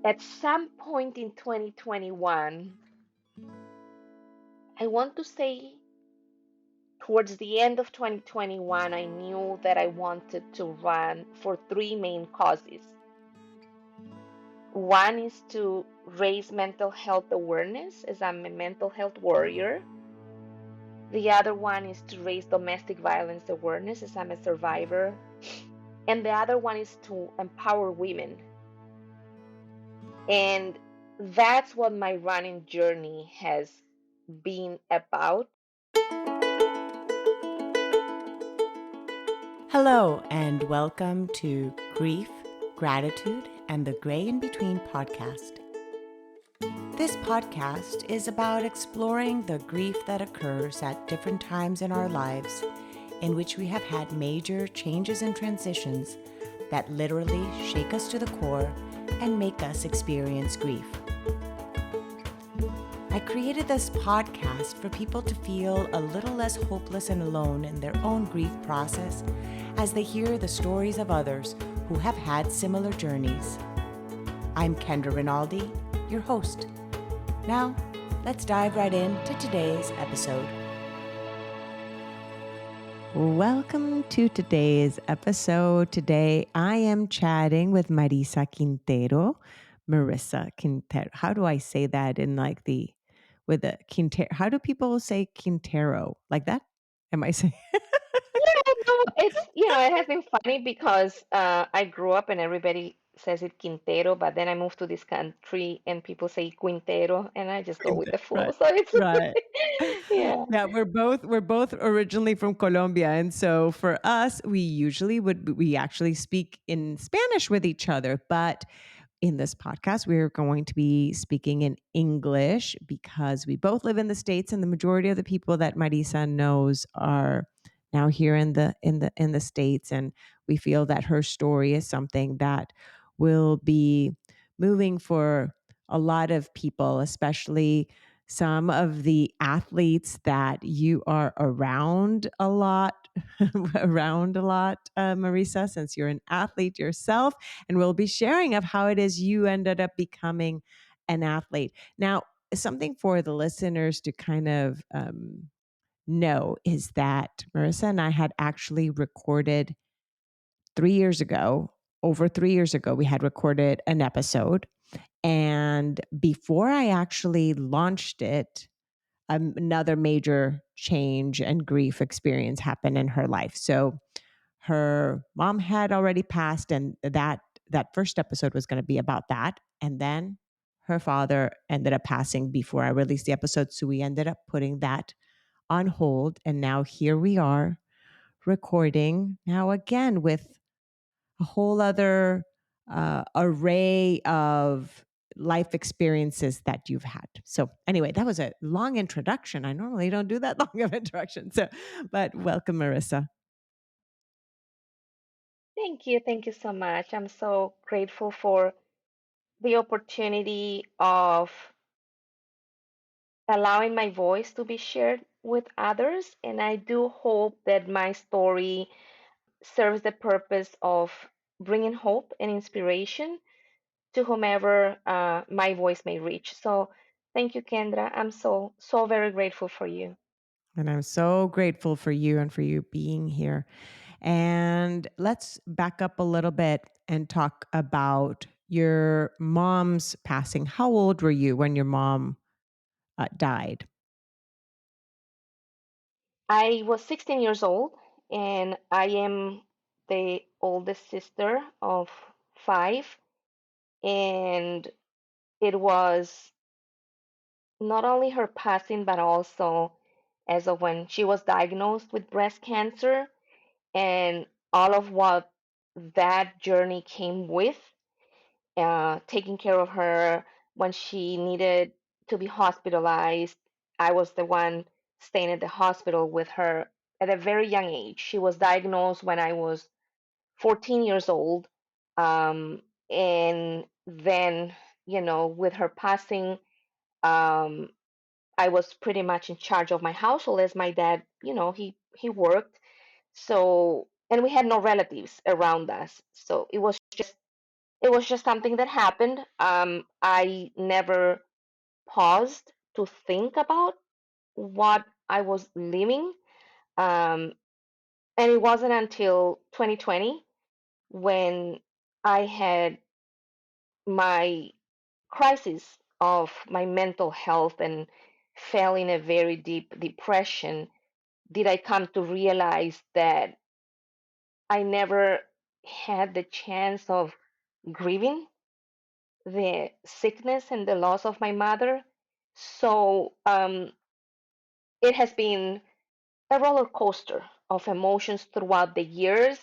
At some point in 2021, I want to say towards the end of 2021, I knew that I wanted to run for three main causes. One is to raise mental health awareness, as I'm a mental health warrior. The other one is to raise domestic violence awareness, as I'm a survivor. And the other one is to empower women. And that's what my running journey has been about. Hello, and welcome to Grief, Gratitude, and the Gray in Between podcast. This podcast is about exploring the grief that occurs at different times in our lives in which we have had major changes and transitions that literally shake us to the core and make us experience grief. I created this podcast for people to feel a little less hopeless and alone in their own grief process as they hear the stories of others who have had similar journeys. I'm Kendra Rinaldi, your host. Now, let's dive right into today's episode. Welcome to today's episode. Today, I am chatting with Marissa Quintero. Marissa Quintero. How do I say that in with a Quintero? How do people say Quintero? Like that? Am I saying? Yeah, no, it has been funny because I grew up and everybody says it Quintero, but then I moved to this country and people say Quintero, and I just go with the flow. Right. So it's, Right. yeah. Yeah, we're both originally from Colombia, and so for us, we actually speak in Spanish with each other, but in this podcast, we're going to be speaking in English because we both live in the States, and the majority of the people that Marisa knows are now here in the States, and we feel that her story is something that will be moving for a lot of people, especially some of the athletes that you are around a lot, Marisa, since you're an athlete yourself, and we'll be sharing of how it is you ended up becoming an athlete. Now, something for the listeners to kind of know is that Marissa and I had actually recorded 3 years ago, over 3 years ago, we had recorded an episode. And before I actually launched it, another major change and grief experience happened in her life. So her mom had already passed, and that first episode was going to be about that. And then her father ended up passing before I released the episode. So we ended up putting that on hold. And now here we are recording now again with a whole other array of life experiences that you've had. So anyway, that was a long introduction. I normally don't do that long of introduction. So, but welcome, Marissa. Thank you. Thank you so much. I'm so grateful for the opportunity of allowing my voice to be shared with others. And I do hope that my story serves the purpose of bringing hope and inspiration to whomever my voice may reach. So thank you, Kendra. I'm so very grateful for you. And I'm so grateful for you and for you being here. And let's back up a little bit and talk about your mom's passing. How old were you when your mom died? I was 16 years old, and I am the oldest sister of five. And it was not only her passing, but also as of when she was diagnosed with breast cancer and all of what that journey came with, taking care of her when she needed to be hospitalized. I was the one staying at the hospital with her at a very young age. She was diagnosed when I was 14 years old. And then, with her passing, um, I was pretty much in charge of my household as my dad, he worked. So, and we had no relatives around us. So it was just it was just something that happened. I never paused to think about what I was living. Um, and it wasn't until 2020 when I had my crisis of my mental health and fell in a very deep depression did I come to realize that I never had the chance of grieving the sickness and the loss of my mother. So it has been a roller coaster of emotions throughout the years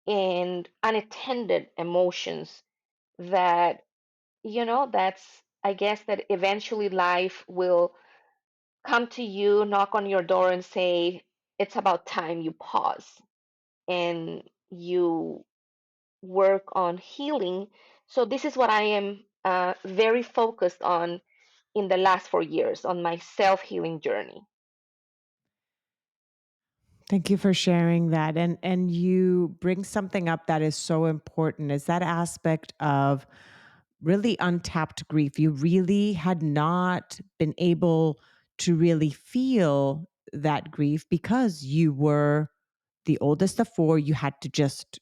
and unattended emotions that, that's, I guess, that eventually life will come to you, knock on your door, and say, it's about time you pause and you work on healing. So, this is what I am very focused on in the last 4 years on my self healing journey. Thank you for sharing that. And you bring something up that is so important is that aspect of really untapped grief. You really had not been able to really feel that grief because you were the oldest of four. You had to just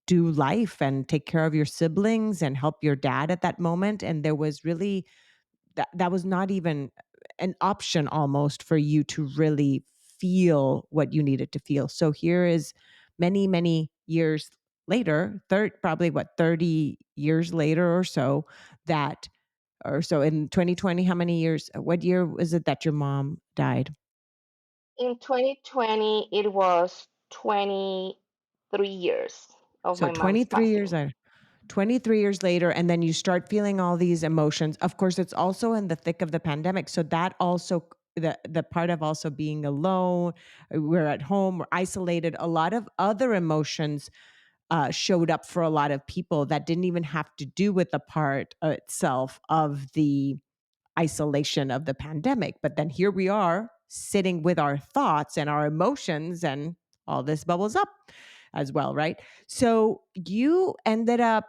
do life and take care of your siblings and help your dad at that moment. And there was really that was not even an option almost for you to really feel what you needed to feel. So here is many years later, probably what 30 years later or so that or so in 2020 how many years what year was it that your mom died? In 2020, it was 23 years of So my mom's 23 years passing. later. 23 years later, and then you start feeling all these emotions. Of course, it's also in the thick of the pandemic. So that also the part of also being alone, we're at home, we're isolated. A lot of other emotions showed up for a lot of people that didn't even have to do with the part itself of the isolation of the pandemic. But then here we are sitting with our thoughts and our emotions, and all this bubbles up as well, right? So you ended up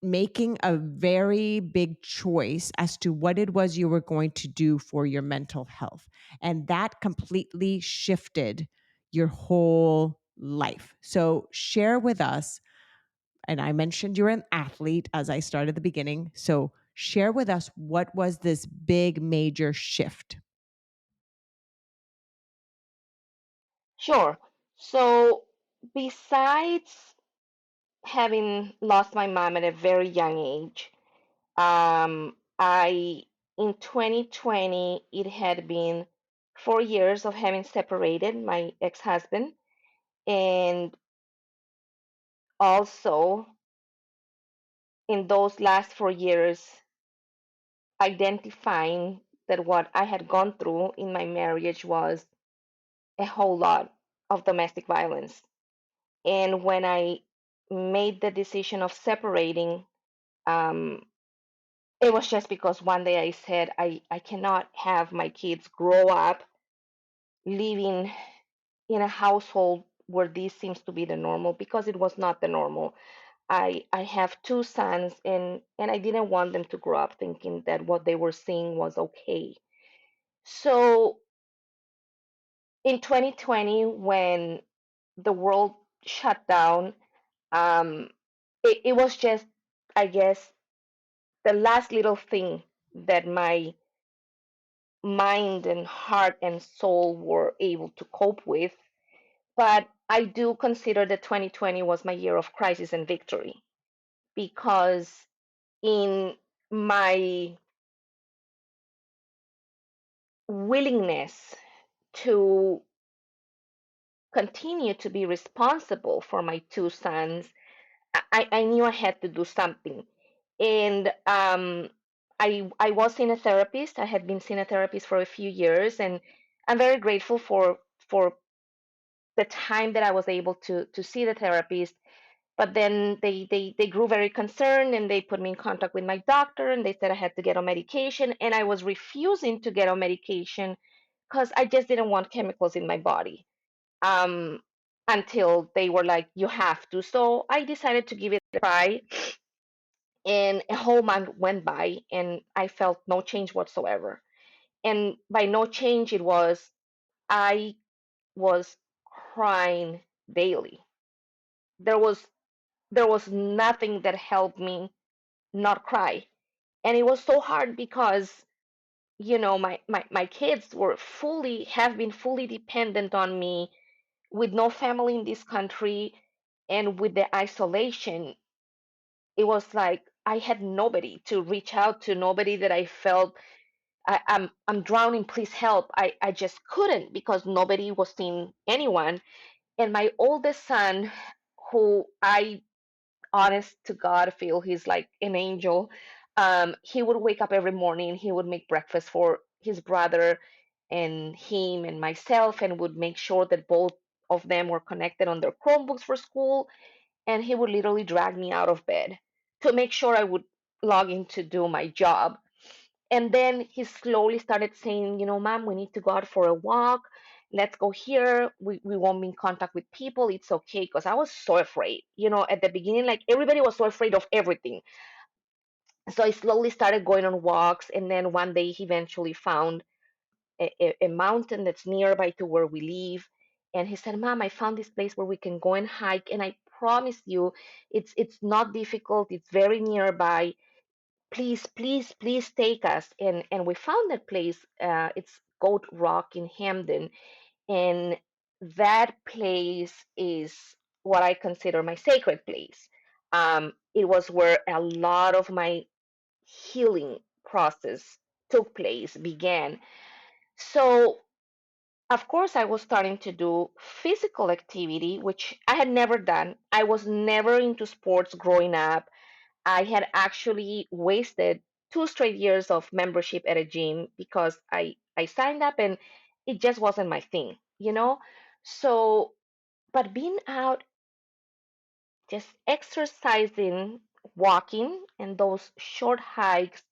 making a very big choice as to what it was you were going to do for your mental health. And that completely shifted your whole life. So, share with us, and I mentioned you're an athlete as I started at the beginning. So, share with us what was this big major shift? Sure. So, besides having lost my mom at a very young age, I in 2020 it had been 4 years of having separated my ex-husband, and also in those last 4 years identifying that what I had gone through in my marriage was a whole lot of domestic violence. And when I made the decision of separating, um, it was just because one day I said, I cannot have my kids grow up living in a household where this seems to be the normal, because it was not the normal. I have two sons, and I didn't want them to grow up thinking that what they were seeing was okay. So in 2020, when the world shut down, um, it was just, I guess, the last little thing that my mind and heart and soul were able to cope with. But I do consider that 2020 was my year of crisis and victory, because in my willingness to continue to be responsible for my two sons, I knew I had to do something. And I was seeing a therapist. I had been seeing a therapist for a few years, and I'm very grateful for the time that I was able to see the therapist. But then they grew very concerned, and they put me in contact with my doctor, and they said I had to get on medication, and I was refusing to get on medication because I just didn't want chemicals in my body. Um, until they were like, you have to. So I decided to give it cry, and a whole month went by, and I felt no change whatsoever. And by no change, it was I was crying daily. There was there was nothing that helped me not cry. And it was so hard because, my kids have been fully dependent on me, with no family in this country, and with the isolation. It was like I had nobody to reach out to, nobody that I felt I'm drowning, please help. I just couldn't, because nobody was seeing anyone. And my oldest son, who I, honest to God, feel he's like an angel. He would wake up every morning. He would make breakfast for his brother and him and myself, and would make sure that both of them were connected on their Chromebooks for school. And he would literally drag me out of bed to make sure I would log in to do my job. And then he slowly started saying, Mom, we need to go out for a walk. Let's go here. We won't be in contact with people. It's okay. Because I was so afraid. At the beginning, like everybody was so afraid of everything. So I slowly started going on walks. And then one day he eventually found a mountain that's nearby to where we live. And he said, Mom, I found this place where we can go and hike. And I promise you, it's not difficult. It's very nearby. Please, please, please take us. And we found that place. It's Goat Rock in Hamden. And that place is what I consider my sacred place. It was where a lot of my healing process took place, began. So of course, I was starting to do physical activity, which I had never done. I was never into sports growing up. I had actually wasted 2 straight years of membership at a gym because I signed up and it just wasn't my thing. So, but being out, just exercising, walking, and those short hikes,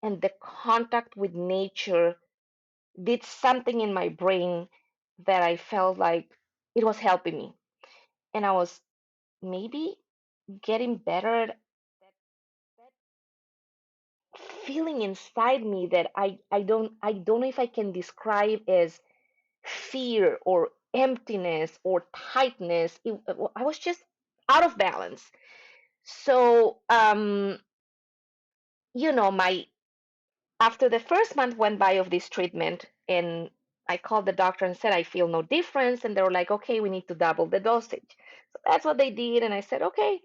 and the contact with nature did something in my brain that I felt like it was helping me. And I was maybe getting better at that feeling inside me that I don't know if I can describe as fear or emptiness or tightness. I was just out of balance. So my after the first month went by of this treatment, and I called the doctor and said I feel no difference, and they were like, okay, we need to double the dosage. So that's what they did, and I said okay.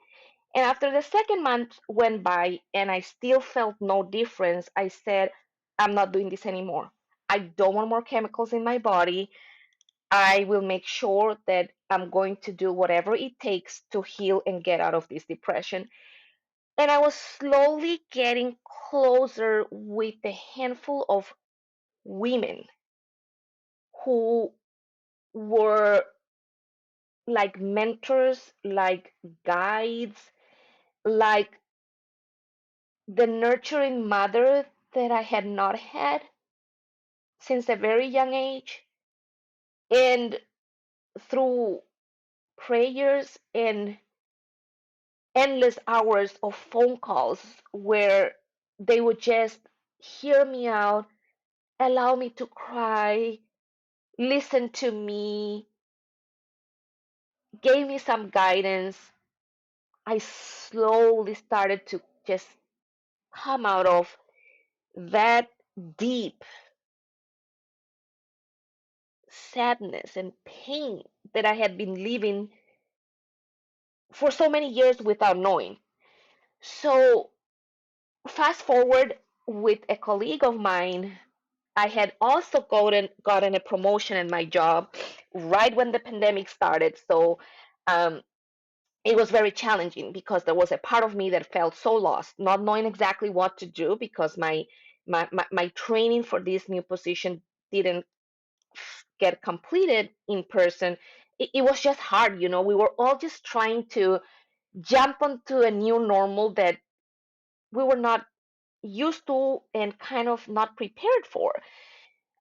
And after the second month went by and I still felt no difference, I said, I'm not doing this anymore. I don't want more chemicals in my body. I will make sure that I'm going to do whatever it takes to heal and get out of this depression. And I was slowly getting closer with a handful of women who were like mentors, like guides, like the nurturing mother that I had not had since a very young age. And through prayers and endless hours of phone calls where they would just hear me out, allow me to cry, listen to me, gave me some guidance, I slowly started to just come out of that deep sadness and pain that I had been living for so many years without knowing. So, fast forward, with a colleague of mine, I had also gotten a promotion in my job right when the pandemic started. So, um, it was very challenging because there was a part of me that felt so lost, not knowing exactly what to do because my training for this new position didn't get completed in person. It was just hard. We were all just trying to jump onto a new normal that we were not used to and kind of not prepared for.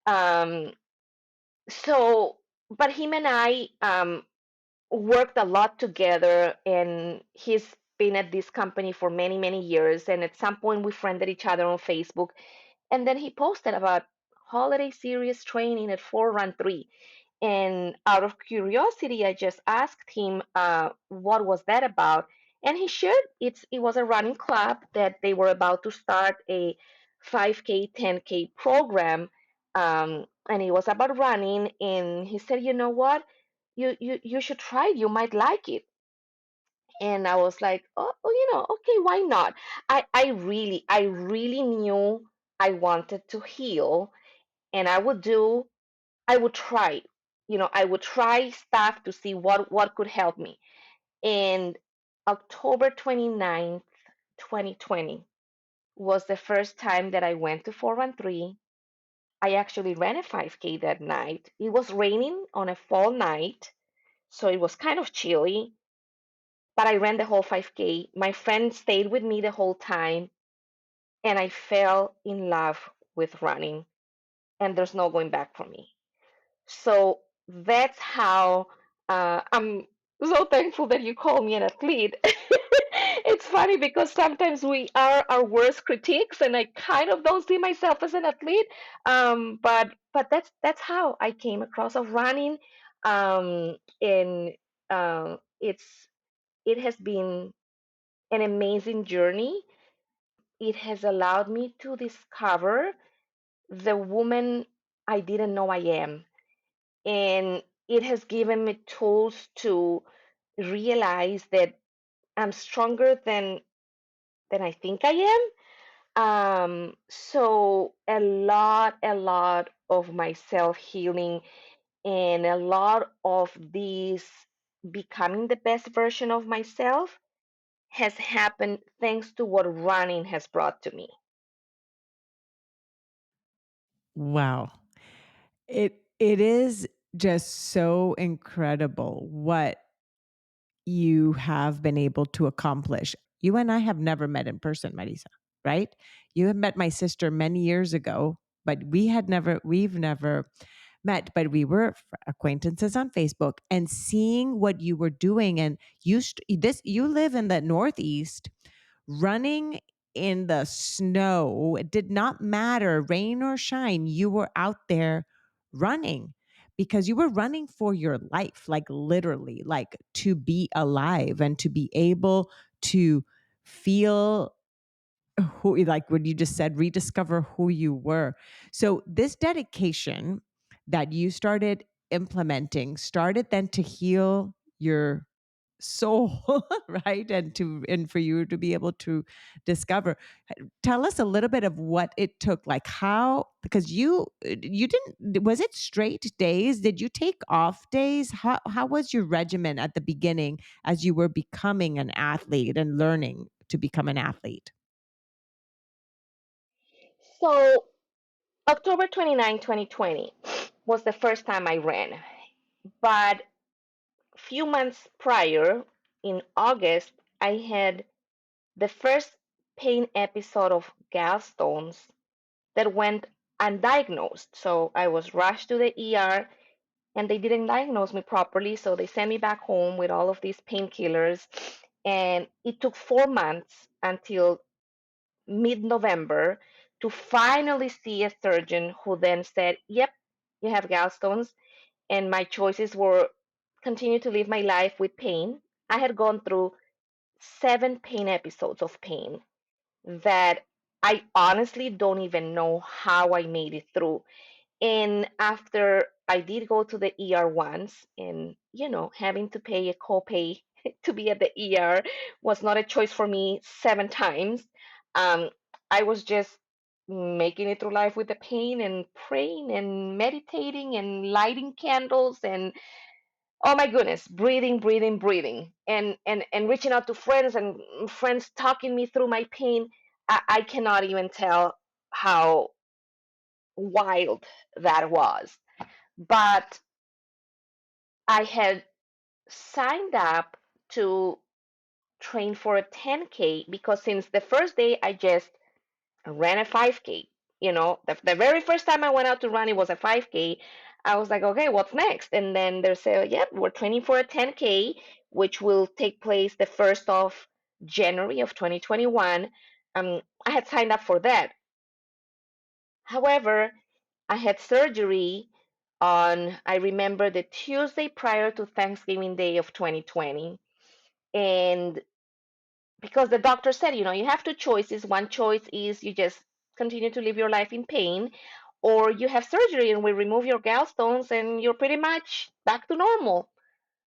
Um, so, but him and I worked a lot together, and he's been at this company for many, many years. And at some point, we friended each other on Facebook. And then he posted about holiday series training at 413. And out of curiosity, I just asked him what was that about, and he shared it was a running club that they were about to start a 5K, 10K program, and it was about running. And he said, "You know what? You should try it. You might like it." And I was like, "Oh, okay, why not?" I really knew I wanted to heal, and I would try, I would try stuff to see what could help me. And October 29th, 2020 was the first time that I went to 413. I actually ran a 5K that night. It was raining on a fall night, so it was kind of chilly, but I ran the whole 5K. My friend stayed with me the whole time, and I fell in love with running, and there's no going back for me. So that's how I'm so thankful that you call me an athlete. It's funny because sometimes we are our worst critiques, and I kind of don't see myself as an athlete. But that's how I came across of running, and it has been an amazing journey. It has allowed me to discover the woman I didn't know I am, and it has given me tools to realize that I'm stronger than I think I am. So a lot of my self healing and a lot of this becoming the best version of myself has happened thanks to what running has brought to me. Wow. It is just so incredible what you have been able to accomplish. You and I have never met in person, Marisa, right? You have met my sister many years ago, but we've never met, but we were acquaintances on Facebook, and seeing what you were doing. And you live in the Northeast, running in the snow. It did not matter, rain or shine. You were out there running because you were running for your life, like literally, like to be alive and to be able to feel who, like what you just said, rediscover who you were. So this dedication that you started implementing started then to heal your soul, right? And for you to be able to discover. Tell us a little bit of what it took, like how, because you didn't, was it straight days? Did you take off days? How was your regimen at the beginning as you were becoming an athlete and learning to become an athlete? So October 29, 2020 was the first time I ran. But few months prior, in August, I had the first pain episode of gallstones that went undiagnosed. So I was rushed to the ER, and they didn't diagnose me properly. So they sent me back home with all of these painkillers. And it took 4 months until mid-November to finally see a surgeon who then said, "Yep, you have gallstones." And my choices were continue to live my life with pain. I had gone through 7 pain episodes of pain that I honestly don't even know how I made it through. And after I did go to the ER once, and having to pay a copay to be at the ER was not a choice for me 7 times. Um, I was just making it through life with the pain and praying and meditating and lighting candles and, oh my goodness, breathing, breathing, breathing, and reaching out to friends, and friends talking me through my pain. I cannot even tell how wild that was. But I had signed up to train for a 10K because since the first day I just ran a 5K. The very first time I went out to run, it was a 5K. I was like, okay, what's next? And then they say, yep, we're training for a 10K, which will take place the 1st of January of 2021. I had signed up for that. However, I had surgery on, I remember, the Tuesday prior to Thanksgiving Day of 2020. And because the doctor said, you have two choices. One choice is you just continue to live your life in pain, or you have surgery and we remove your gallstones and you're pretty much back to normal.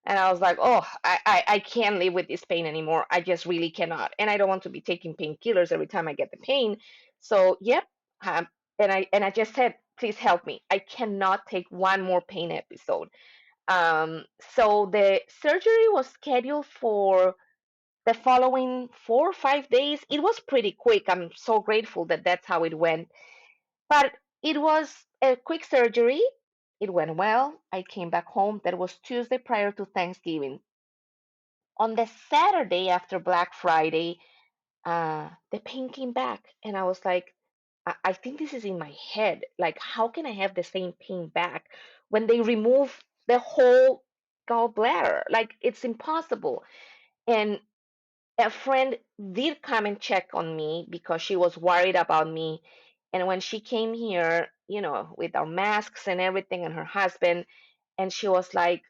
And I was like, oh, I can't live with this pain anymore. I just really cannot. And I don't want to be taking painkillers every time I get the pain. So, yep. Um, and I just said, please help me. I cannot take one more pain episode. So the surgery was scheduled for the following 4 or 5 days. It was pretty quick. I'm so grateful that that's how it went. But it was a quick surgery. It went well. I came back home. That was Tuesday prior to Thanksgiving. On the Saturday after Black Friday, the pain came back. And I was like, I think this is in my head. Like, how can I have the same pain back when they remove the whole gallbladder? Like, it's impossible. And a friend did come and check on me because she was worried about me. And when she came here, with our masks and everything, and her husband, and she was like,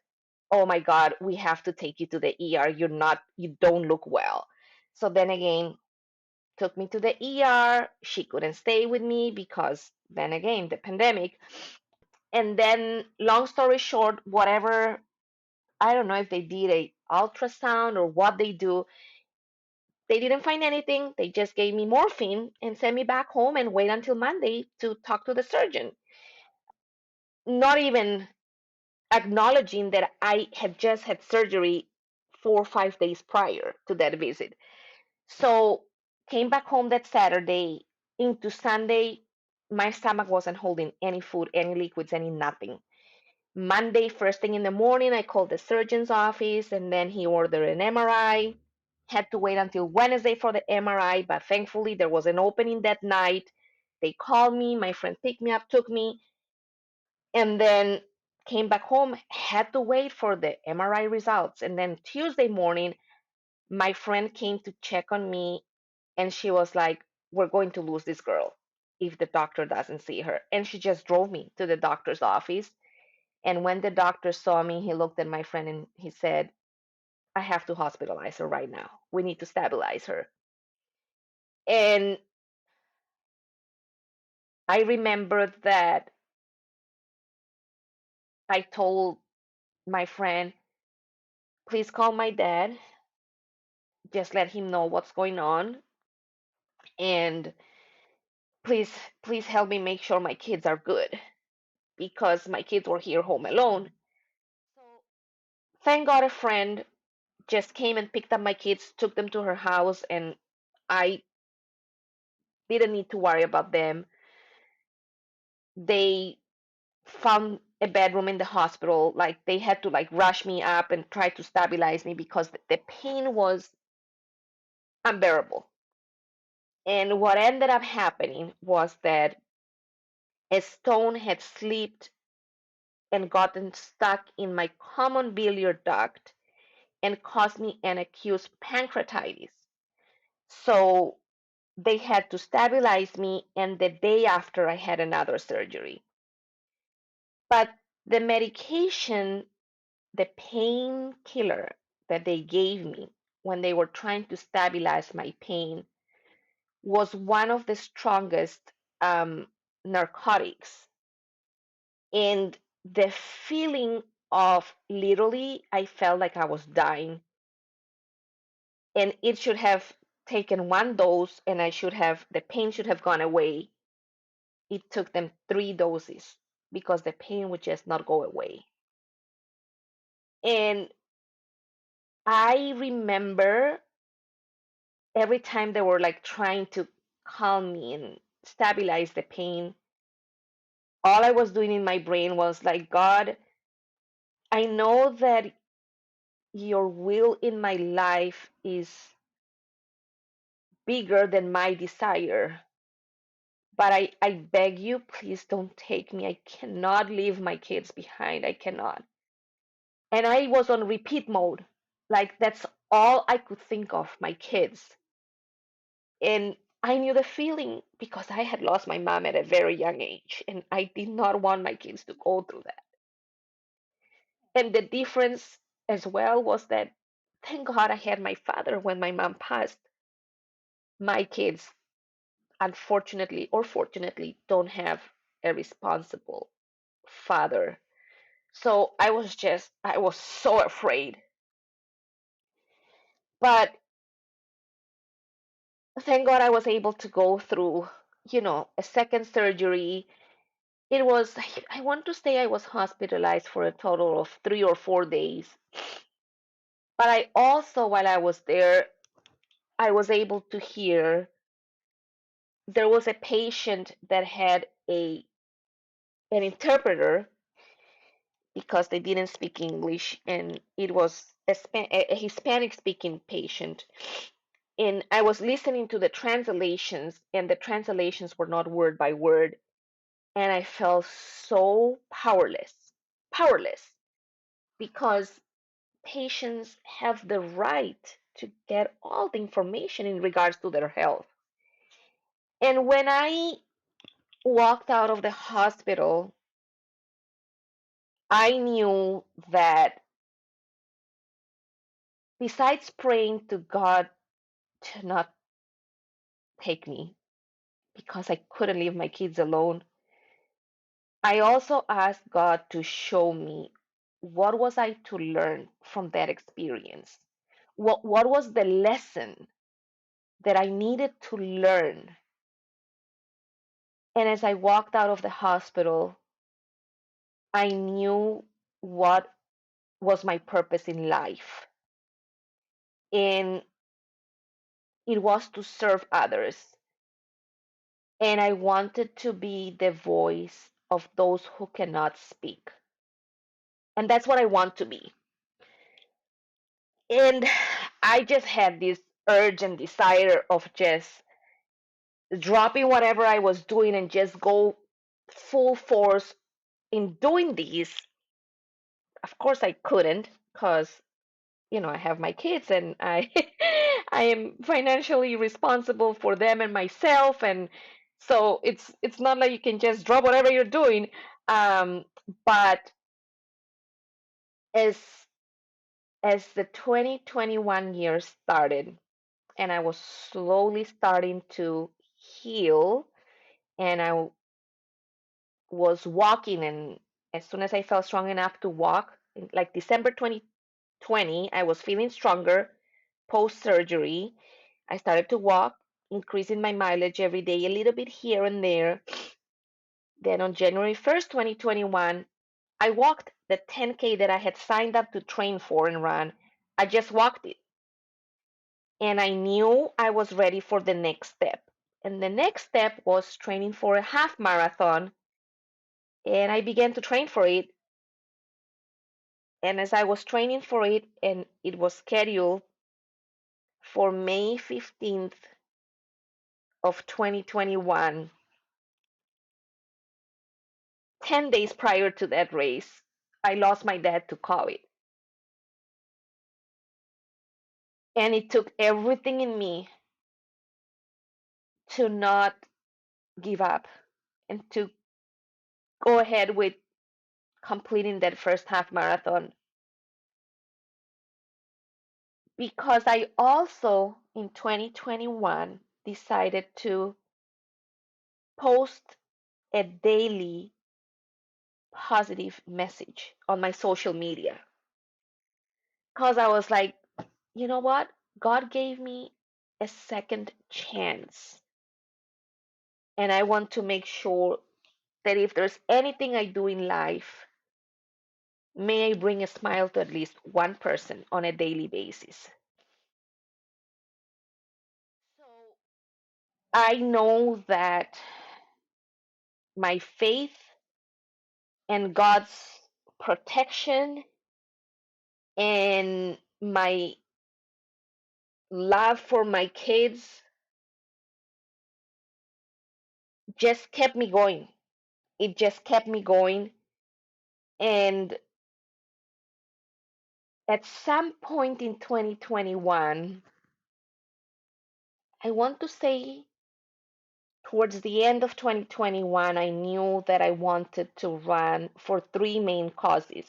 "Oh my God, we have to take you to the ER. You don't look well." So then again, took me to the ER. She couldn't stay with me because then again, the pandemic. And then, long story short, whatever, I don't know if they did a ultrasound or what they do, they didn't find anything. They just gave me morphine and sent me back home and wait until Monday to talk to the surgeon. Not even acknowledging that I had just had surgery 4 or 5 days prior to that visit. So came back home that Saturday. Into Sunday, my stomach wasn't holding any food, any liquids, any nothing. Monday, first thing in the morning, I called the surgeon's office and then he ordered an MRI. Had to wait until Wednesday for the MRI, but thankfully there was an opening that night. They called me, my friend picked me up, took me, and then came back home. Had to wait for the MRI results. And then Tuesday morning, my friend came to check on me and she was like, "We're going to lose this girl if the doctor doesn't see her." And she just drove me to the doctor's office. And when the doctor saw me, he looked at my friend and he said, "I have to hospitalize her right now. We need to stabilize her." And I remembered that I told my friend, "Please call my dad. Just let him know what's going on. And please, please help me make sure my kids are good because my kids were here home alone." So thank God a friend just came and picked up my kids, took them to her house, and I didn't need to worry about them. They found a bedroom in the hospital. Like, they had to like rush me up and try to stabilize me because the pain was unbearable. And what ended up happening was that a stone had slipped and gotten stuck in my common biliary duct and caused me an acute pancreatitis. So they had to stabilize me, and the day after, I had another surgery. But the medication, the painkiller that they gave me when they were trying to stabilize my pain, was one of the strongest narcotics. And the feeling of, literally, I felt like I was dying. And it should have taken one dose and the pain should have gone away. It took them 3 doses because the pain would just not go away. And I remember every time they were like trying to calm me and stabilize the pain, all I was doing in my brain was like, "God, I know that your will in my life is bigger than my desire, but I beg you, please don't take me. I cannot leave my kids behind. I cannot." And I was on repeat mode. Like, that's all I could think of, my kids. And I knew the feeling because I had lost my mom at a very young age, and I did not want my kids to go through that. And the difference as well was that, thank God I had my father when my mom passed. My kids, unfortunately or fortunately, don't have a responsible father. So I was so afraid. But thank God I was able to go through, a second surgery. It was, I want to say I was hospitalized for a total of 3 or 4 days. But I also, while I was there, I was able to hear there was a patient that had an interpreter because they didn't speak English, and it was a Hispanic speaking patient. And I was listening to the translations, and the translations were not word by word, and I felt so powerless, because patients have the right to get all the information in regards to their health. And when I walked out of the hospital, I knew that besides praying to God to not take me because I couldn't leave my kids alone, I also asked God to show me what was I to learn from that experience. What was the lesson that I needed to learn? And as I walked out of the hospital, I knew what was my purpose in life. And it was to serve others. And I wanted to be the voice of those who cannot speak. And that's what I want to be. And I just had this urge and desire of just dropping whatever I was doing and just go full force in doing these. Of course, I couldn't because I have my kids, and I I am financially responsible for them and myself, and so it's not like you can just drop whatever you're doing. Um, but as as the 2021 year started, and I was slowly starting to heal, and I was walking, and as soon as I felt strong enough to walk, like December 2020, I was feeling stronger post surgery. I started to walk, increasing my mileage every day, a little bit here and there. Then on January 1st, 2021, I walked the 10K that I had signed up to train for and run. I just walked it. And I knew I was ready for the next step. And the next step was training for a half marathon. And I began to train for it. And as I was training for it, and it was scheduled for May 15th of 2021, 10 days prior to that race, I lost my dad to COVID. And it took everything in me to not give up and to go ahead with completing that first half marathon, because I also in 2021 decided to post a daily positive message on my social media, because I was like, you know what? God gave me a second chance, and I want to make sure that if there's anything I do in life, may I bring a smile to at least one person on a daily basis. So I know that my faith and God's protection and my love for my kids just kept me going. It just kept me going. And at some point in 2021, I want to say towards the end of 2021, I knew that I wanted to run for three main causes.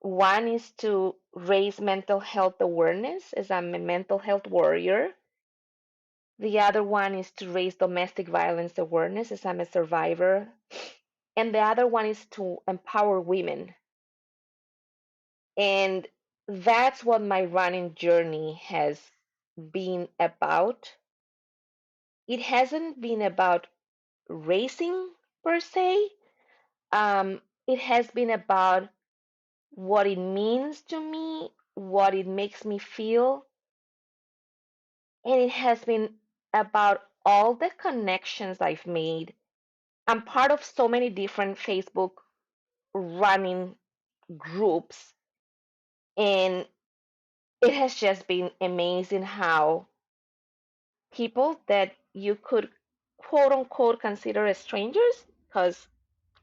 One is to raise mental health awareness, as I'm a mental health warrior. The other one is to raise domestic violence awareness, as I'm a survivor. And the other one is to empower women. And that's what my running journey has been about. It hasn't been about racing per se. It has been about what it means to me, what it makes me feel, and it has been about all the connections I've made. I'm part of so many different Facebook running groups, and it has just been amazing how people that you could quote unquote consider as strangers, because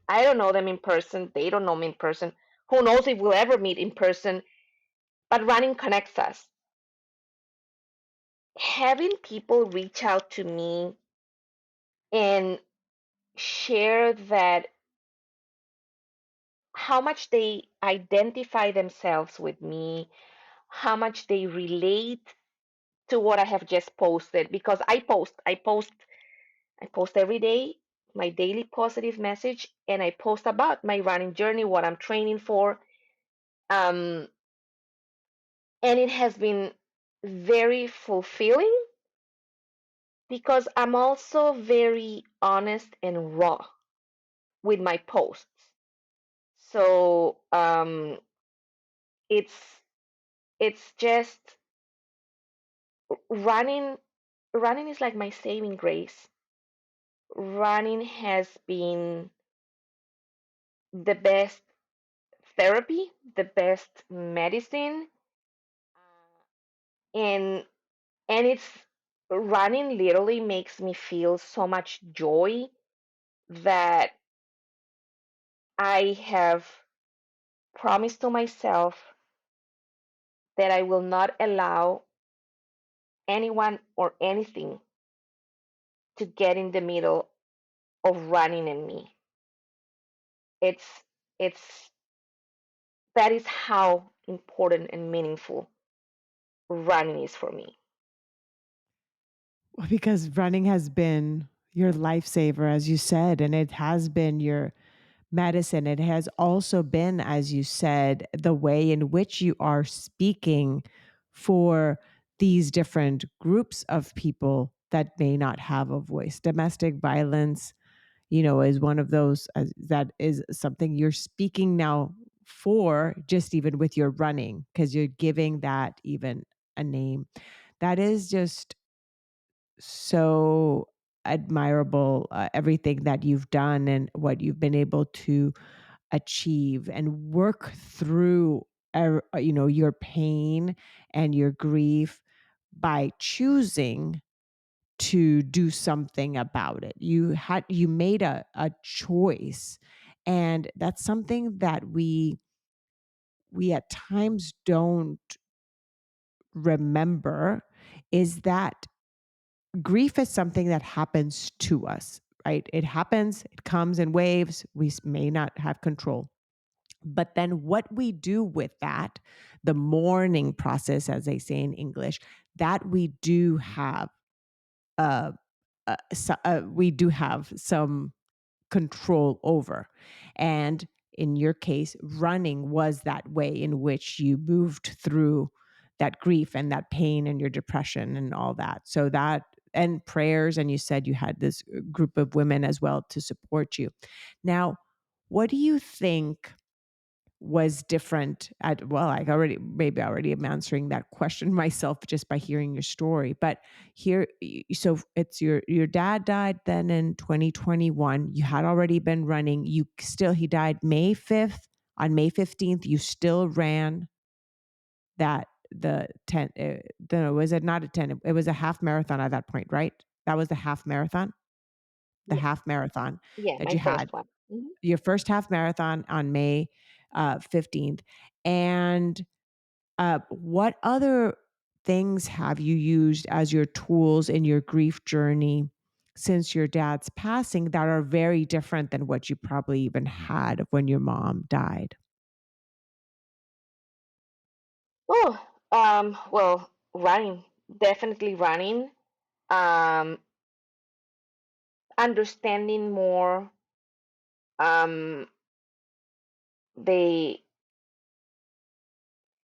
I don't know them in person, they don't know me in person. Who knows if we'll ever meet in person? But running connects us. Having people reach out to me and share that how much they identify themselves with me, how much they relate to what I have just posted, because I post every day, my daily positive message, and I post about my running journey, what I'm training for. Um, and it has been very fulfilling because I'm also very honest and raw with my posts. So it's it's just running. Running is like my saving grace. Running has been the best therapy, the best medicine, and it's running literally makes me feel so much joy that I have promised to myself that I will not allow anyone or anything to get in the middle of running in me. It's it's that is how important and meaningful running is for me. Well, because running has been your lifesaver, as you said, and it has been your medicine. It has also been, as you said, the way in which you are speaking for these different groups of people that may not have a voice. Domestic violence, is one of those that is something you're speaking now for, just even with your running, because you're giving that even a name. That is just so admirable, everything that you've done and what you've been able to achieve and work through your pain and your grief by choosing to do something about it. You made a choice, and that's something that we at times don't remember, is that grief is something that happens to us, right? It happens, it comes in waves. We may not have control. But then what we do with that, the mourning process, as they say in English, that we do have, we do have some control over. And in your case, running was that way in which you moved through that grief and that pain and your depression and all that. So that, and prayers, and you said you had this group of women as well to support you. Now, what do you think was different at, well, I already, maybe I already am answering that question myself just by hearing your story, but here, so it's your dad died then in 2021. You had already been running. You still, he died May 5th. On May 15th you still ran that, the 10, was it not a 10, it was a half marathon at that point, right? That was the half marathon, the Yeah, half marathon yeah, that my you had, first one. Mhm. your first half marathon on May 15th. And what other things have you used as your tools in your grief journey since your dad's passing that are very different than what you probably even had when your mom died? Oh, well, running, definitely running. Um, Understanding more um, the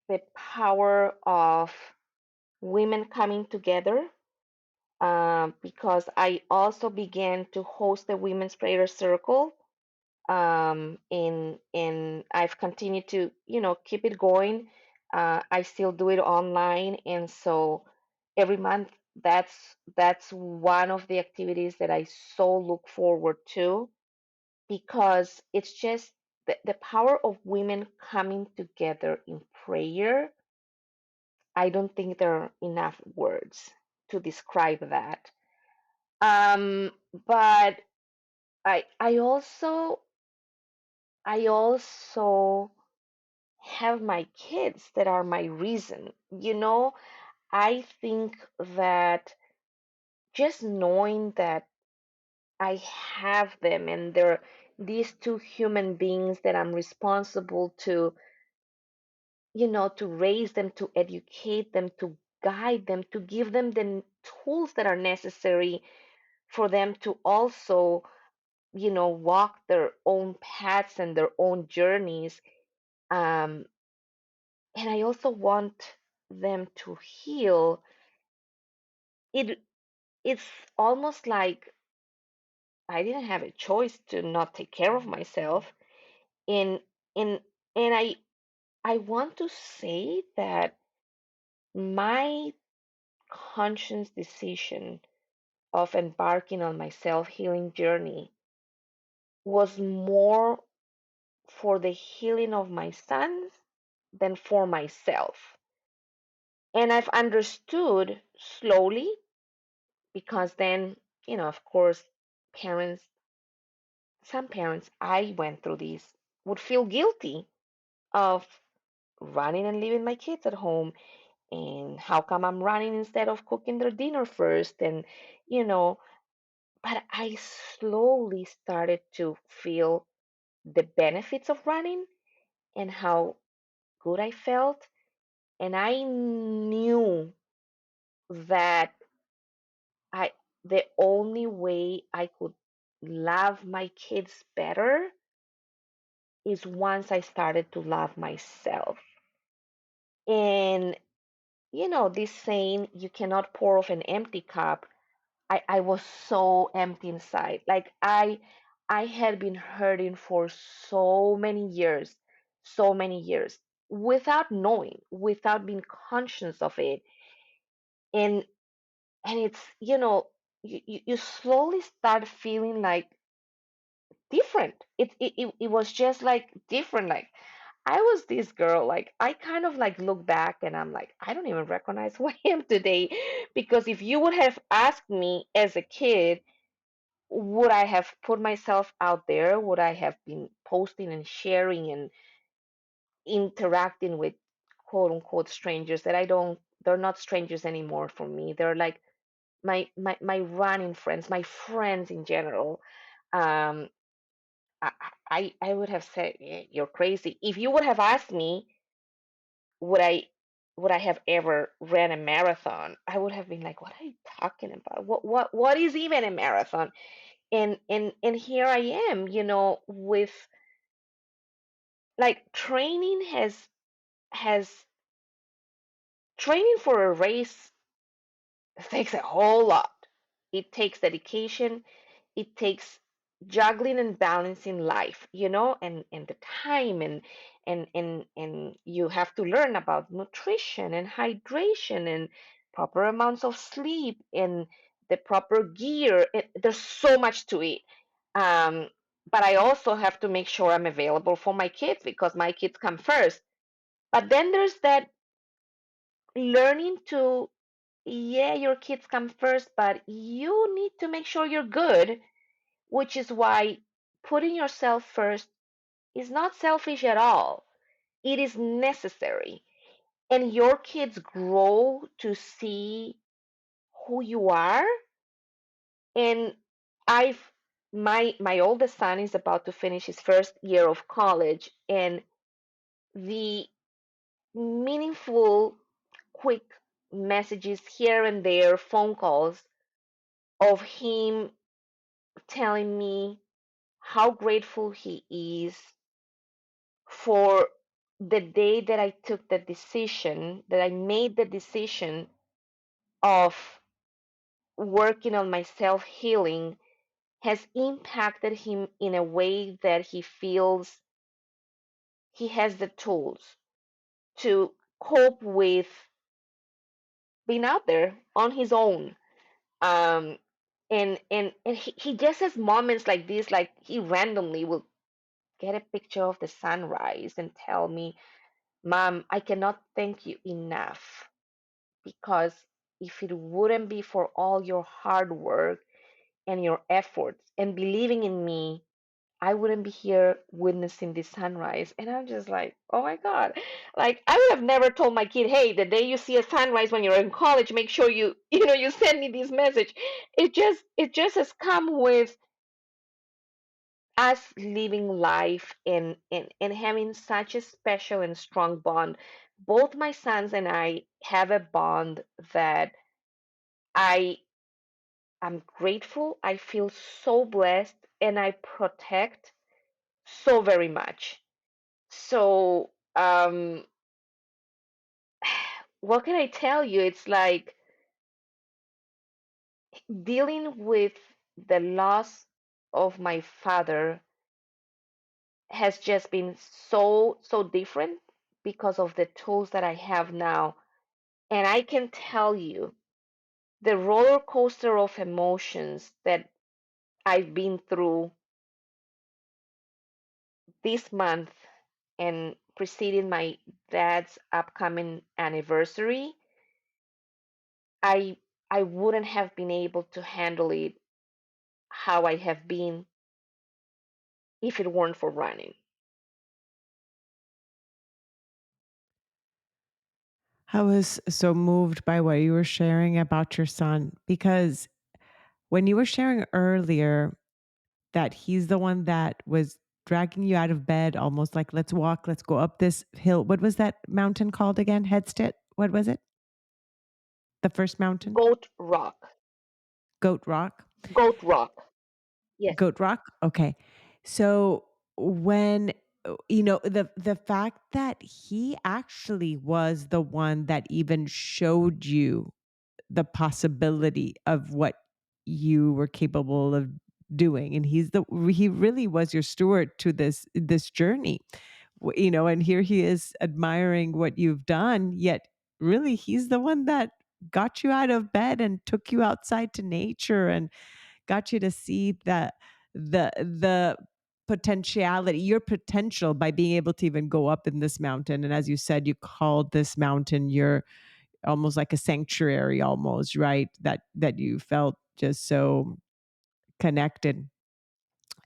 the power of women coming together. Because I also began to host a women's prayer circle, and I've continued to keep it going. I still do it online, and so every month that's one of the activities that I so look forward to, because it's just the power of women coming together in prayer. I don't think there are enough words to describe that. um but I also have my kids that are my reason. I think that just knowing that I have them, and they're these two human beings that I'm responsible to raise them, to educate them, to guide them, to give them the tools that are necessary for them to also, walk their own paths and their own journeys. Um, and I also want them to heal. It it's almost like I didn't have a choice to not take care of myself. And and and I want to say that my conscious decision of embarking on my self-healing journey was more for the healing of my sons than for myself. And I've understood slowly, because then, of course, parents, some parents, I went through these, would feel guilty of running and leaving my kids at home. And how come I'm running instead of cooking their dinner first? And, you know, but I slowly started to feel the benefits of running and how good I felt. And I knew that I the only way I could love my kids better is once I started to love myself. And this saying, you cannot pour off an empty cup. I was so empty inside. Like I had been hurting for so many years, without knowing, without being conscious of it. And it's, you slowly start feeling like different. It was just like different. Like I was this girl, like I kind of like look back and I'm like, I don't even recognize who I am today. Because if you would have asked me as a kid, would I have put myself out there? Would I have been posting and sharing and interacting with quote unquote strangers that I don't, they're not strangers anymore for me. They're like my running friends, my friends in general. Um, I, I would have said, "Yeah, you're crazy." If you would have asked me, would I would I have ever ran a marathon? I would have been like, what are you talking about? What is even a marathon? And here I am, with like has training for a race takes a whole lot. It takes dedication, it takes juggling and balancing life, and the time, and you have to learn about nutrition and hydration and proper amounts of sleep and the proper gear. There's so much to it. Um, but I also have to make sure I'm available for my kids, because my kids come first. But then there's that learning to, yeah, your kids come first, but you need to make sure you're good, which is why putting yourself first is not selfish at all. it is necessary. And your kids grow to see who you are. And I've my oldest son is about to finish his first year of college, and the meaningful, quick messages here and there, phone calls of him telling me how grateful he is for the day that I took the decision, that I made the decision of working on my self healing, has impacted him in a way that he feels he has the tools to cope with being out there on his own. Um, and he just has moments like this, like he randomly will get a picture of the sunrise and tell me, Mom, I cannot thank you enough, because if it wouldn't be for all your hard work and your efforts and believing in me, I wouldn't be here witnessing this sunrise. And I'm just like, oh my God. Like I would have never told my kid, hey, the day you see a sunrise when you're in college, make sure you send me this message. It just has come with us living life and having such a special and strong bond. Both my sons and I have a bond that I am grateful. I feel so blessed and I protect so very much. So, what can I tell you? It's like dealing with the loss of my father has just been so different because of the tools that I have now. And I can tell you the roller coaster of emotions that I've been through this month and preceding my dad's upcoming anniversary, I I wouldn't have been able to handle it how I have been if it weren't for running. I was so moved by what you were sharing about your son because when you were sharing earlier that he's the one that was dragging you out of bed, almost like, let's walk, let's go up this hill. What was that mountain called again? Headstead? What was it? The first mountain? Goat Rock. Goat Rock? Goat Rock. Yes. Goat Rock? Okay. So when you know the fact that he actually was the one that even showed you the possibility of what you were capable of doing, and he really was your steward to this journey. And here he is admiring what you've done, yet really he's the one that got you out of bed and took you outside to nature and got you to see the potentiality, your potential, by being able to even go up in this mountain. And as you said, you called this mountain your almost like a sanctuary, almost, right? That you felt just so connected.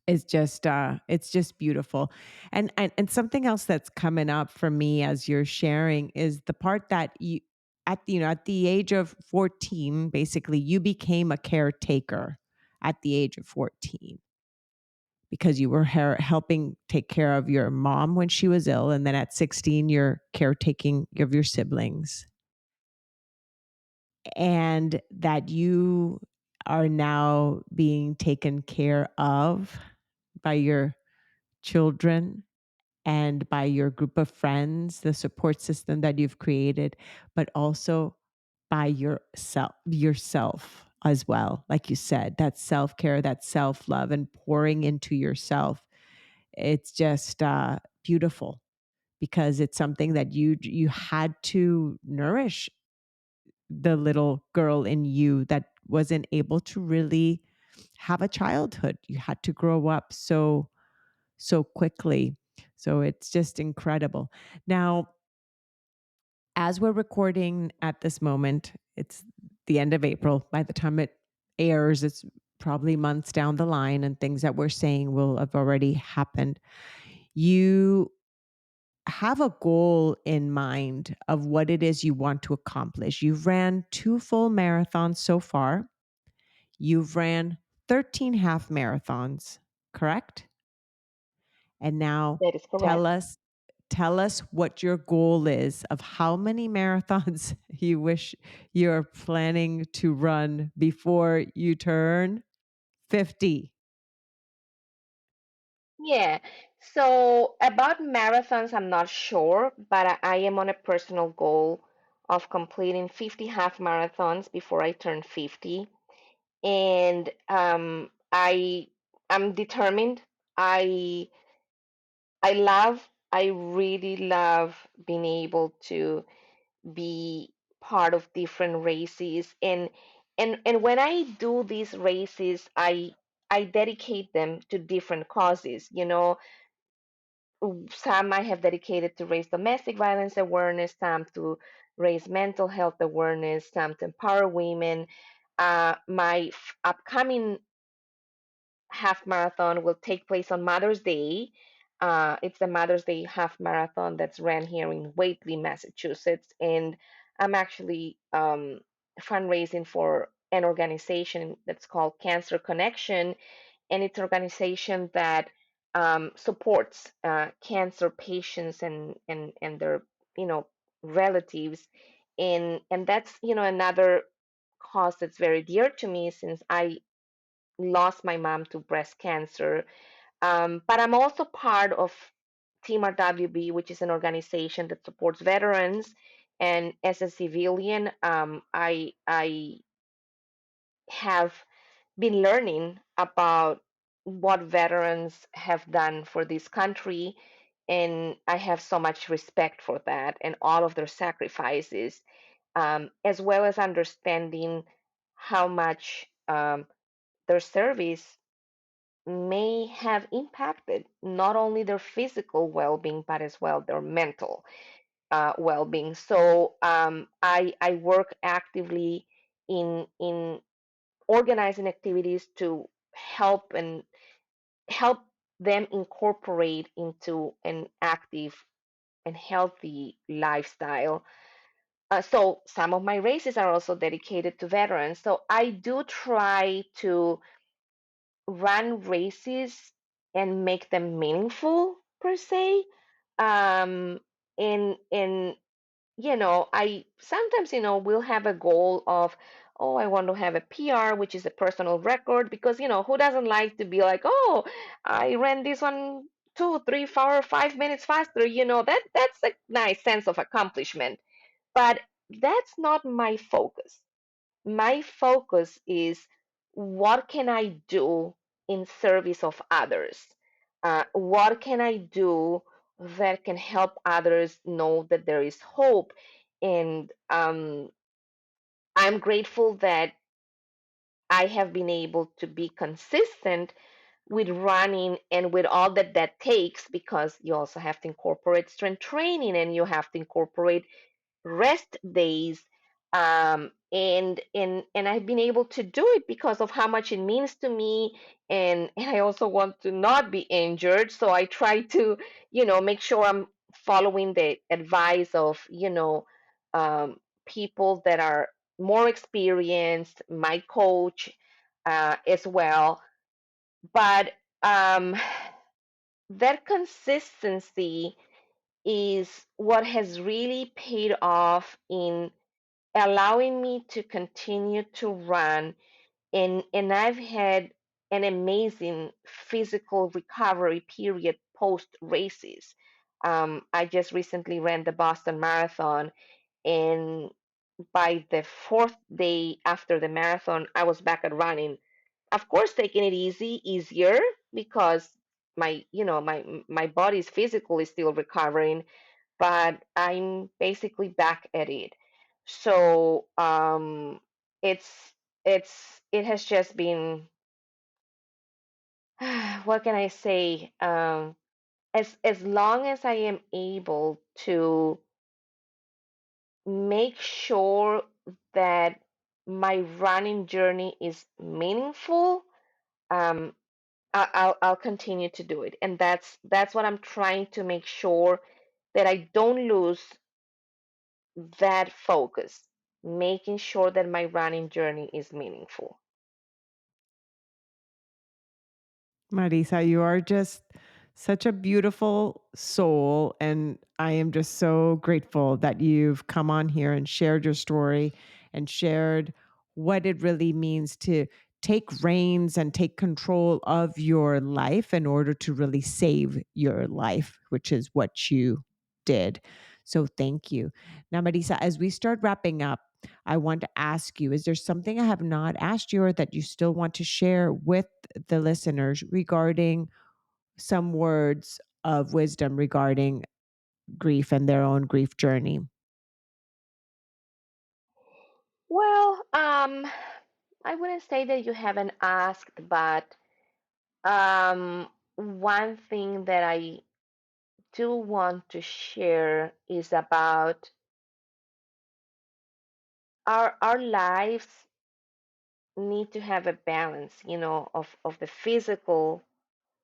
It's just beautiful. And something else that's coming up for me as you're sharing is the part that you at the age of 14, basically you became a caretaker at the age of 14 because you were helping take care of your mom when she was ill, and then at 16 you're caretaking of your siblings, and that you are now being taken care of by your children and by your group of friends, the support system that you've created, but also by yourself as well. Like you said, that self-care, that self-love, and pouring into yourself. It's just beautiful because it's something that you had to nourish the little girl in you that wasn't able to really have a childhood. You had to grow up so quickly. So it's just incredible. Now, as we're recording at this moment, it's the end of April. By the time it airs, it's probably months down the line, and things that we're saying will have already happened. You have a goal in mind of what it is you want to accomplish. You've ran 2 full marathons so far. You've ran 13 half marathons, correct? And now That is tell correct. us tell us what your goal is of how many marathons you wish you're planning to run before you turn 50. Yeah. So about marathons, I'm not sure, but I am on a personal goal of completing 50 half marathons before I turn 50. And I'm determined. I I really love being able to be part of different races, and when I do these races, I dedicate them to different causes. Some I have dedicated to raise domestic violence awareness, some to raise mental health awareness, some to empower women. My upcoming half marathon will take place on Mother's Day. It's the Mother's Day half marathon that's ran here in Whately, Massachusetts, and I'm actually fundraising for an organization that's called Cancer Connection, and it's an organization that supports cancer patients and their you know relatives, and that's another cause that's very dear to me since I lost my mom to breast cancer. But I'm also part of Team RWB, which is an organization that supports veterans. And as a civilian, I have been learning about what veterans have done for this country, and I have so much respect for that and all of their sacrifices, as well as understanding how much their service may have impacted not only their physical well-being but as well their mental well-being. So I work actively in organizing activities to help them incorporate into an active and healthy lifestyle. So some of my races are also dedicated to veterans. So I do try to run races and make them meaningful per se. Um, and I sometimes will have a goal of, oh, I want to have a PR, which is a personal record, because who doesn't like to be like, oh, I ran this one 2, 3, 4, 5 minutes faster. That's a nice sense of accomplishment. But that's not my focus. My focus is what can I do in service of others? What can I do that can help others know that there is hope? And I'm grateful that I have been able to be consistent with running and with all that takes, because you also have to incorporate strength training and you have to incorporate rest days, and I've been able to do it because of how much it means to me, and I also want to not be injured, so I try to make sure I'm following the advice of um, people that are more experienced, my coach as well. But that consistency is what has really paid off in allowing me to continue to run, and I've had an amazing physical recovery period post races. I just recently ran the Boston Marathon, and by the fourth day after the marathon, I was back at running. Of course, taking it easier, because my body's physically still recovering, but I'm basically back at it. So it's it has just been what can I say? As long as I am able to make sure that my running journey is meaningful, um, I'll continue to do it, and that's what I'm trying to make sure. that I don't lose that focus, making sure that my running journey is meaningful. Marisa, you are just such a beautiful soul. And I am just so grateful that you've come on here and shared your story and shared what it really means to take reins and take control of your life in order to really save your life, which is what you did. So thank you. Now, Marisa, as we start wrapping up, I want to ask you, is there something I have not asked you or that you still want to share with the listeners regarding some words of wisdom regarding grief and their own grief journey? Well, I wouldn't say that you haven't asked, but one thing that I do want to share is about our lives need to have a balance, of the physical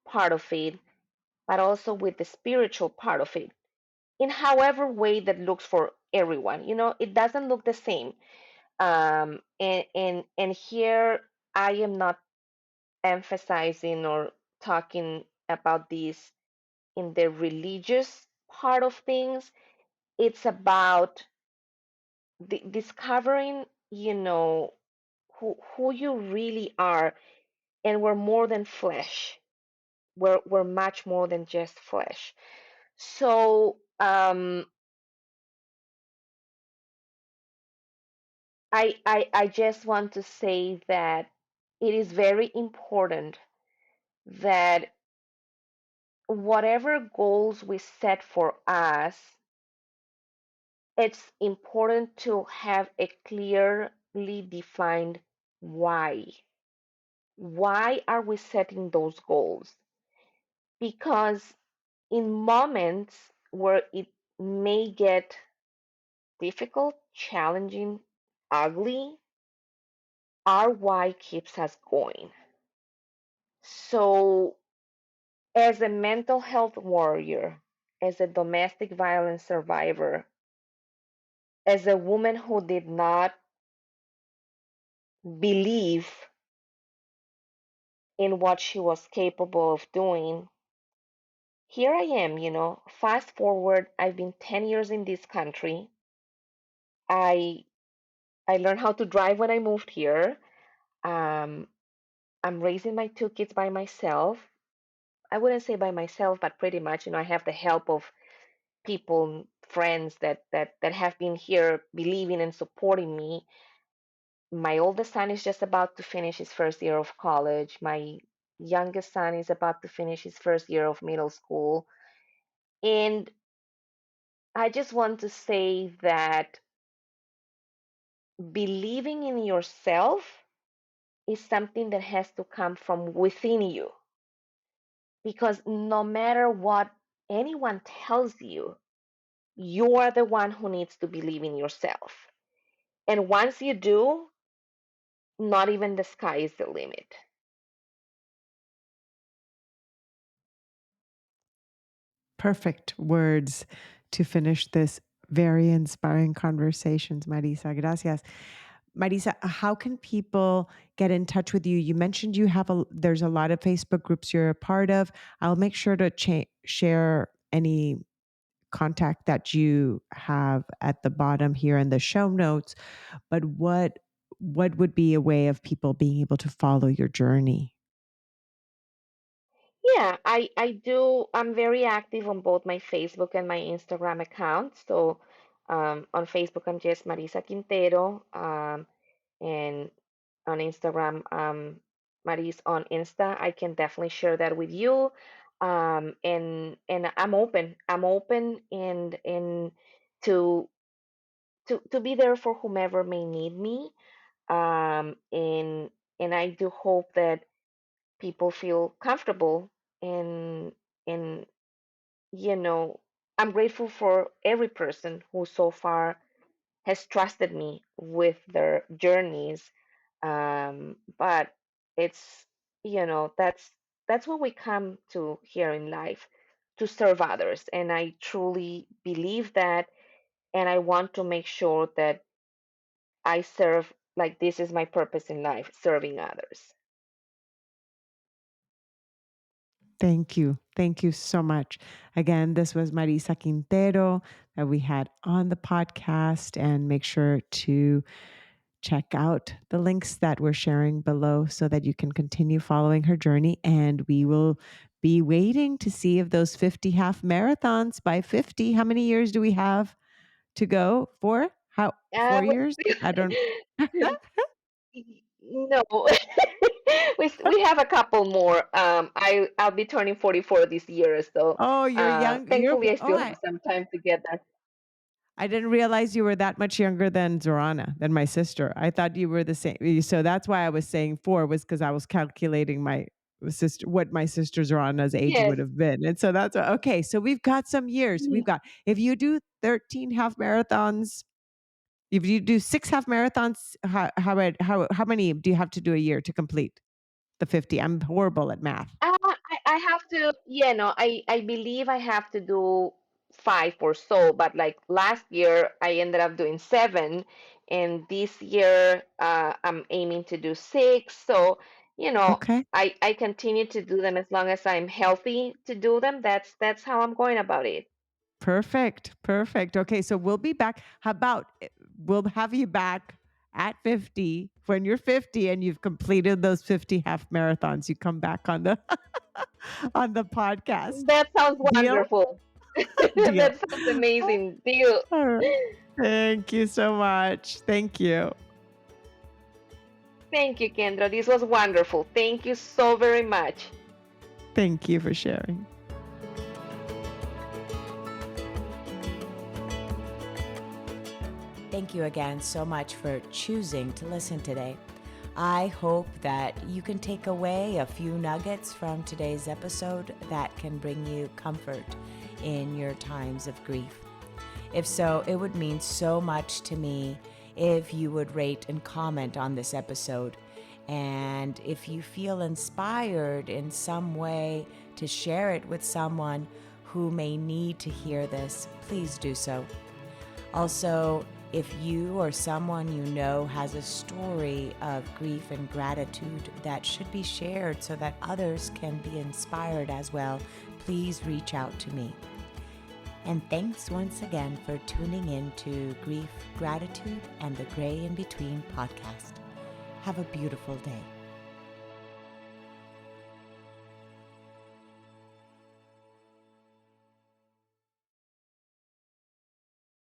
part of it, but also with the spiritual part of it. In however way that looks for everyone, it doesn't look the same. And here I am not emphasizing or talking about this in the religious part of things. It's about discovering, who you really are, and we're more than flesh. We're much more than just flesh. So I just want to say that it is very important that whatever goals we set for us, it's important to have a clearly defined why. Why are we setting those goals? Because in moments where it may get difficult, challenging, ugly, our why keeps us going. So, as a mental health warrior, as a domestic violence survivor, as a woman who did not believe in what she was capable of doing, here I am, Fast forward, I've been 10 years in this country. I I learned how to drive when I moved here. Um, I'm raising my two kids by myself. I wouldn't say by myself, but pretty much, I have the help of people, friends that have been here believing and supporting me. My oldest son is just about to finish his first year of college. My youngest son is about to finish his first year of middle school. And I just want to say that believing in yourself is something that has to come from within you. Because no matter what anyone tells you, you are the one who needs to believe in yourself. And once you do, not even the sky is the limit. Perfect words to finish this very inspiring conversations, Marisa. Gracias. Marisa, how can people get in touch with you? You mentioned there's a lot of Facebook groups you're a part of. I'll make sure to share any contact that you have at the bottom here in the show notes. But what would be a way of people being able to follow your journey? Yeah, I do. I'm very active on both my Facebook and my Instagram accounts. So on Facebook, I'm just Marissa Quintero. And on Instagram, Maris on Insta. I can definitely share that with you. And I'm open. I'm open and to to be there for whomever may need me. And I do hope that people feel comfortable and and you know I'm grateful for every person who so far has trusted me with their journeys. But it's that's what we come to here in life, to serve others. And I truly believe that. And I want to make sure that I serve, like, this is my purpose in life, serving others. Thank you. Thank you so much. Again, this was Marissa Quintero that we had on the podcast. And make sure to check out the links that we're sharing below so that you can continue following her journey. And we will be waiting to see if those 50 half marathons by 50, how many years do we have to go for? How, Uh, 4 years? I don't. no, we have a couple more. I'll be turning 44 this year, so Oh, you're young. thankfully I Oh, still have some time to get that. I didn't realize you were that much younger than Zorana, than my sister. I thought you were the same. So that's why I was saying 4 was because I was calculating my sister, what my sister Zorana's age Yes. would have been. And so that's okay. So we've got some years. We've got, if you do 13 half marathons, if you do 6 half marathons, how many do you have to do a year to complete the 50? I'm horrible at math. I have to, yeah, no, I believe I have to do five or so, but like last year I ended up doing seven, and this year I'm aiming to do six. So, Okay. I continue to do them as long as I'm healthy to do them. That's how I'm going about it. Perfect. Perfect. Okay. So we'll be back. How about we'll have you back at 50 when you're 50 and you've completed those 50 half marathons. You come back on the on the podcast. That sounds Deal? wonderful. Deal. That sounds amazing. Deal. All right. Thank you so much. Thank you. Thank you, Kendra. This was wonderful. Thank you so very much. Thank you for sharing. Thank you again so much for choosing to listen today. I hope that you can take away a few nuggets from today's episode that can bring you comfort in your times of grief. If so, it would mean so much to me if you would rate and comment on this episode. And if you feel inspired in some way to share it with someone who may need to hear this, please do so. Also, if you or someone you know has a story of grief and gratitude that should be shared so that others can be inspired as well, please reach out to me. And thanks once again for tuning in to Grief, Gratitude, and the Gray in Between podcast. Have a beautiful day.